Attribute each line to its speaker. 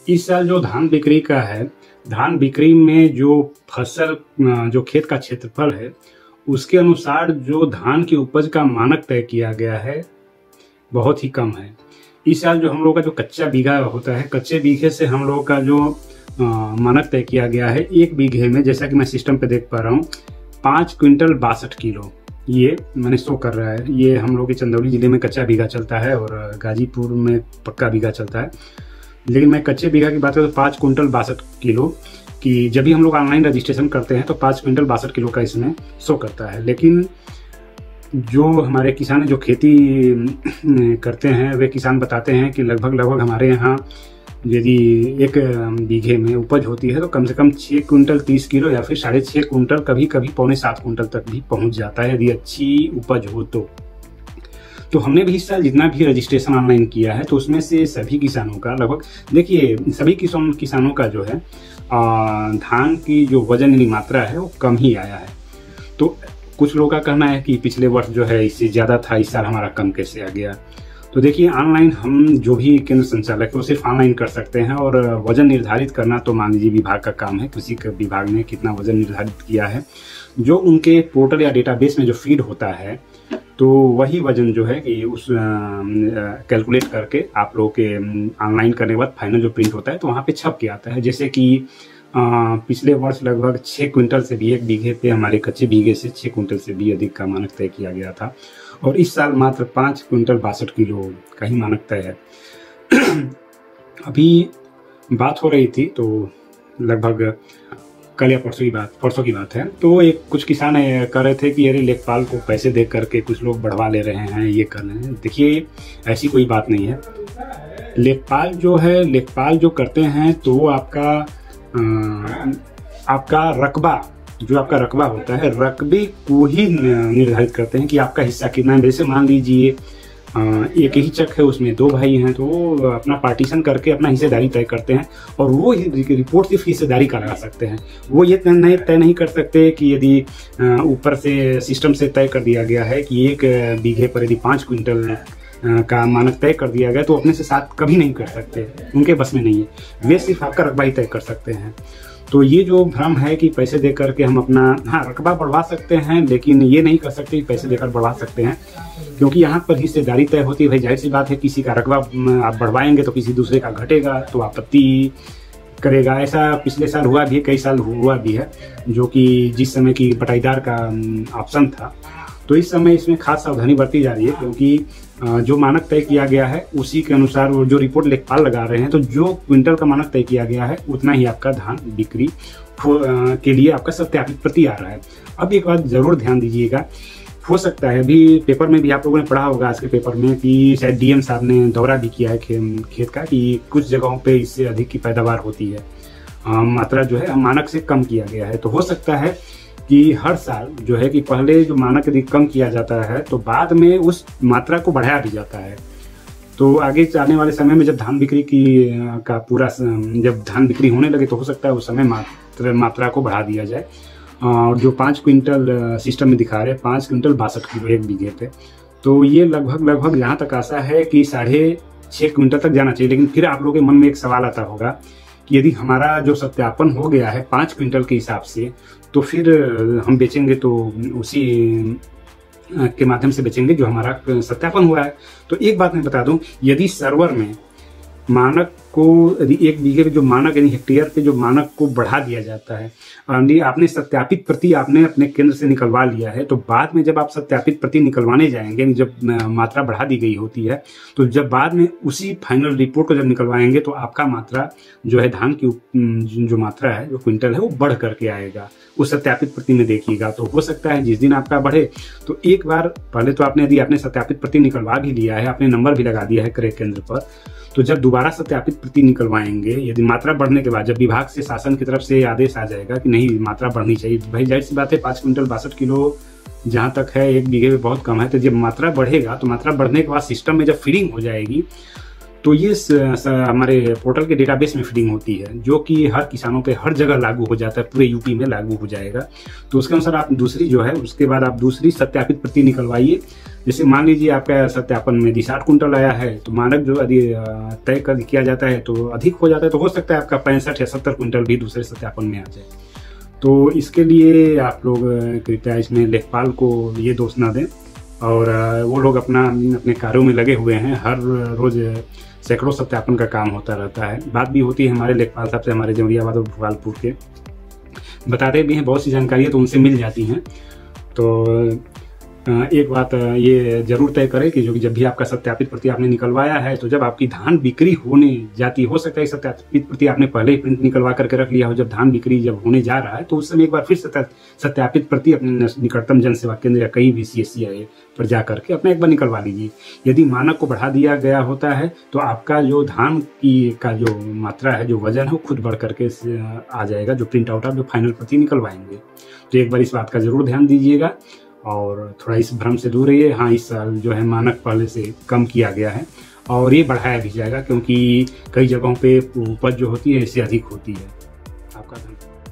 Speaker 1: इस साल जो धान बिक्री का है, धान बिक्री में जो फसल जो खेत का क्षेत्रफल है उसके अनुसार जो धान की उपज का मानक तय किया गया है बहुत ही कम है। इस साल जो हम लोग का जो कच्चा बीघा होता है, कच्चे बीघे से हम लोग का जो मानक तय किया गया है, एक बीघे में जैसा कि मैं सिस्टम पे देख पा रहा हूँ 5 क्विंटल 62 किलो ये मैंने शो कर रहा है। ये हम लोग के चंदौली जिले में कच्चा बीघा चलता है और गाजीपुर में पक्का बीघा चलता है, लेकिन मैं कच्चे बीघा की बात करूँ तो 5 क्विंटल 62 किलो की जब भी हम लोग ऑनलाइन रजिस्ट्रेशन करते हैं तो 5 क्विंटल 62 किलो का इसमें शो करता है। लेकिन जो हमारे किसान जो खेती करते हैं वे किसान बताते हैं कि लगभग हमारे यहाँ यदि एक बीघे में उपज होती है तो कम से कम 6 क्विंटल 30 किलो या फिर 6.5 क्विंटल, कभी कभी पौने 7 क्विंटल तक भी पहुंच जाता है यदि अच्छी उपज हो तो हमने भी इस साल जितना भी रजिस्ट्रेशन ऑनलाइन किया है तो उसमें से सभी किसानों का लगभग, देखिए सभी किसानों का जो है धान की जो वजन यानी मात्रा है वो कम ही आया है। तो कुछ लोगों का कहना है कि पिछले वर्ष जो है इससे ज़्यादा था, इस साल हमारा कम कैसे आ गया। तो देखिए ऑनलाइन हम जो भी केंद्र संचालक है वो सिर्फ ऑनलाइन कर सकते हैं और वजन निर्धारित करना तो मान लीजिए विभाग का काम है। कृषि विभाग ने कितना वजन निर्धारित किया है जो उनके पोर्टल या डेटाबेस में जो फीड होता है तो वही वजन जो है कि उस कैलकुलेट करके आप लोगों के ऑनलाइन करने के बाद फाइनल जो प्रिंट होता है तो वहाँ पे छप के आता है। जैसे कि पिछले वर्ष लगभग 6 क्विंटल से भी एक बीघे पे हमारे कच्चे बीघे से 6 क्विंटल से भी अधिक का मानक तय किया गया था और इस साल मात्र 5 क्विंटल 62 किलो का ही मानक तय है। अभी बात हो रही थी तो लगभग कल या परसों की बात है, तो एक कुछ किसान कह रहे थे कि अरे लेखपाल को पैसे दे करके कुछ लोग बढ़वा ले रहे हैं, ये कर रहे हैं। देखिए ऐसी कोई बात नहीं है। लेखपाल जो करते हैं तो वो आपका रकबा होता है, रकबे को ही निर्धारित करते हैं कि आपका हिस्सा कितना है। जैसे मान लीजिए एक ही चक है, उसमें 2 भाई हैं तो वो अपना पार्टीशन करके अपना हिस्सेदारी तय करते हैं और वो रिपोर्ट सिर्फ हिस्सेदारी का लगा सकते हैं। वो ये तय नहीं कर सकते कि यदि ऊपर से सिस्टम से तय कर दिया गया है कि एक बीघे पर यदि 5 क्विंटल का मानक तय कर दिया गया तो अपने से 7 कभी नहीं कर सकते, उनके बस में नहीं है। वे सिर्फ आपका रकबा ही तय कर सकते हैं। तो ये जो भ्रम है कि पैसे दे करके हम अपना रकबा बढ़वा सकते हैं, लेकिन ये नहीं कर सकते कि पैसे देकर बढ़वा सकते हैं, क्योंकि यहाँ पर हिस्सेदारी तय होती है। भाई जाहिर सी बात है, किसी का रकबा आप बढ़वाएंगे तो किसी दूसरे का घटेगा तो आपत्ति करेगा। ऐसा पिछले साल हुआ भी है, कई साल हुआ भी है, जो कि जिस समय की बटाईदार का ऑप्शन था तो इस समय इसमें खास सावधानी बरती जा रही है, क्योंकि जो मानक तय किया गया है उसी के अनुसार वो जो रिपोर्ट लेखपाल लगा रहे हैं तो जो क्विंटल का मानक तय किया गया है उतना ही आपका धान बिक्री के लिए आपका सत्यापित प्रति आ रहा है। अब एक बात जरूर ध्यान दीजिएगा, हो सकता है अभी पेपर में भी आप लोगों ने पढ़ा होगा आज के पेपर में कि शायद डीएम साहब ने दौरा भी किया है खेत का कि कुछ जगहों पे इससे अधिक की पैदावार होती है, मात्रा जो है मानक से कम किया गया है। तो हो सकता है कि हर साल जो है कि पहले जो मानक यदि कम किया जाता है तो बाद में उस मात्रा को बढ़ाया भी जाता है। तो आगे आने वाले समय में जब धान बिक्री जब धान बिक्री होने लगे तो हो सकता है उस समय मात्रा को बढ़ा दिया जाए। और जो 5 क्विंटल सिस्टम में दिखा रहे हैं 5 क्विंटल 62 किलो एक बीघे पे, तो ये लगभग यहाँ तक आशा है कि 6.5 क्विंटल तक जाना चाहिए। लेकिन फिर आप लोगों के मन में एक सवाल आता होगा कि यदि हमारा जो सत्यापन हो गया है 5 क्विंटल के हिसाब से तो फिर हम बेचेंगे तो उसी के माध्यम से बेचेंगे जो हमारा सत्यापन हुआ है। तो एक बात मैं बता दूं, यदि सर्वर में मानक को यदि एक बीघे पे जो मानक यानी हेक्टेयर पे जो मानक को बढ़ा दिया जाता है, आपने सत्यापित प्रति आपने अपने केंद्र से निकलवा लिया है, तो बाद में जब आप सत्यापित प्रति निकलवाने जाएंगे, जब मात्रा बढ़ा दी गई होती है तो जब बाद में उसी फाइनल रिपोर्ट को जब निकलवाएंगे तो आपका मात्रा जो है धान की जो मात्रा है जो क्विंटल है वो बढ़ करके आएगा उस सत्यापित प्रति में देखिएगा। तो हो सकता है जिस दिन आपका बढ़े तो एक बार पहले तो आपने यदि आपने सत्यापित प्रति निकलवा भी लिया है, आपने नंबर भी लगा दिया है क्रय केंद्र पर, तो जब दोबारा सत्यापित प्रति निकलवाएंगे यदि मात्रा बढ़ने के बाद जब विभाग से शासन की तरफ से आदेश आ जाएगा कि नहीं मात्रा बढ़नी चाहिए, भाई जाहिर सी बात है 5 क्विंटल 62 किलो जहां तक है एक बीघे में बहुत कम है, तो जब मात्रा बढ़ेगा तो मात्रा बढ़ने के बाद सिस्टम में जब फीडिंग हो जाएगी तो ये हमारे पोर्टल के डेटाबेस में फीडिंग होती है, जो कि हर किसानों पे हर जगह लागू हो जाता है, पूरे यूपी में लागू हो जाएगा। तो उसके अनुसार आप दूसरी जो है, उसके बाद आप दूसरी सत्यापित प्रति निकलवाइए। जैसे मान लीजिए आपका सत्यापन में 60 कुंटल आया है, तो मानक जो यदि तय किया जाता है तो अधिक हो जाता है, तो हो सकता है आपका 65 या 70 कुंटल भी दूसरे सत्यापन में आ जाए। तो इसके लिए आप लोग कृपया इसमें लेखपाल को ये दोष ना दें, और वो लोग अपने कार्यों में लगे हुए हैं। हर रोज सैकड़ों सत्यापन का काम होता रहता है। बात भी होती है हमारे लेखपाल साहब से, हमारे जमरियाबाद और भोपालपुर के, बताते भी हैं बहुत सी जानकारियाँ, तो उनसे मिल जाती हैं। तो एक बात ये जरूर तय करें कि जो कि जब भी आपका सत्यापित प्रति आपने निकलवाया है, तो जब आपकी धान बिक्री होने जाती, हो सकता है सत्यापित प्रति आपने पहले ही प्रिंट निकलवा करके रख लिया हो, जब धान बिक्री जब होने जा रहा है तो उस समय एक बार फिर सत्यापित प्रति अपने निकटतम जन सेवा केंद्र या कहीं भी CSC पर जा करके अपना एक बार निकलवा लीजिए। यदि मानक को बढ़ा दिया गया होता है तो आपका जो धान का जो मात्रा है, जो वजन है, वो खुद बढ़ करके आ जाएगा, जो प्रिंट आउट आप जो फाइनल प्रति निकलवाएंगे। तो एक बार इस बात का जरूर ध्यान दीजिएगा और थोड़ा इस भ्रम से दूर रहिए। हाँ, इस साल जो है मानक पहले से कम किया गया है और ये बढ़ाया भी जाएगा, क्योंकि कई जगहों पे उपज जो होती है इससे अधिक होती है। आपका धन्यवाद।